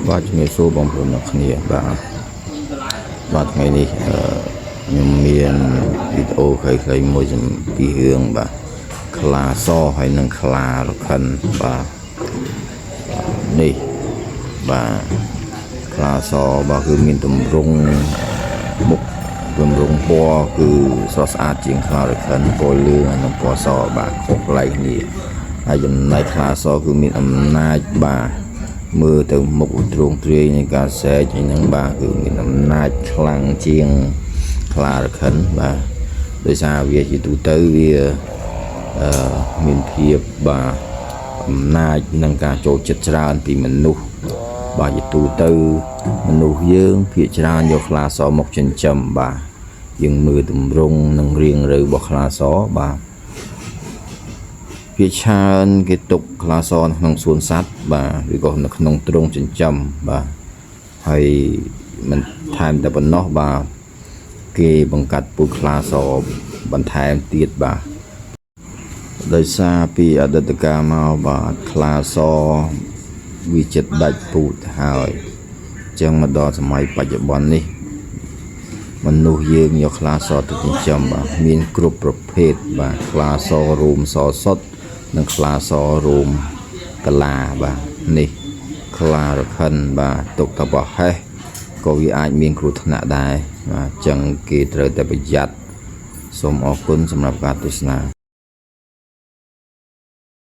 បាទជំរាបសួរបងប្អូនអ្នកគ្នាបាទថ្ងៃនេះខ្ញុំមានវីដេអូខ្លីៗមួយអំពីរឿងបាទខ្លាសហើយនិងខ្លារខិនបាទនេះបាទខ្លាសបាទគឺមានទម្រង់មុខទម្រង់ពណ៌គឺស្រស់ស្អាតជាងខ្លារខិនពណ៌លឿងនិងពណ៌សបាទខុសប្លែកគ្នាហើយចំណែកខ្លាសគឺមានអំណាចបាទមើលទៅមុខទ្រង់ទ្រាយនៃការសែកហ្នឹងបាទគឺមានអំណាចខ្លាំងជាងខ្លារខិនបាទដោយសារវាជាទូទៅវាមានភាពបាទអំណាចនិងការចូលចិត្តច្រើនពីមនុស្សបាទជាទូទៅមនុស្សយើងភាគច្រើនយកខ្លាសមកចិញ្ចឹមបាទយើងមើលទម្រង់និងរាងរៅរបស់ខ្លាសបាទភាគច្រើនគេទុកខ្លាសនៅក្នុងសួនសត្វបាទឬក៏នៅក្នុងទ្រុងចិញ្ចឹមបាទហើយមិនថែមតែប៉ុណ្ណោះបាទគេបង្កាត់ពូជខ្លាសបន្ថែមទៀតបាទដោយសារពីអតីតកាលមកបាទខ្លាសវាចិត្តដាច់ពូជហើយអញ្ចឹងមកដល់សម័យបច្ចុប្បន្ននេះមនុស្សយើងយកខ្លាសទៅចិញ្ចឹមបាទមានគ្រប់ប្រភេទបាទខ្លាសរួមសសុទ្ធនិងខ្លាសរួមកលាបាទនេះខ្លារខិនបាទទុកទៅប្រហែសក៏វាអាចមានគ្រោះថ្នាក់ដែរបាទអញ្ចឹងគេត្រូវតែប្រយ័ត្នសូមអរគុណសម្រាប់ការទស្សនា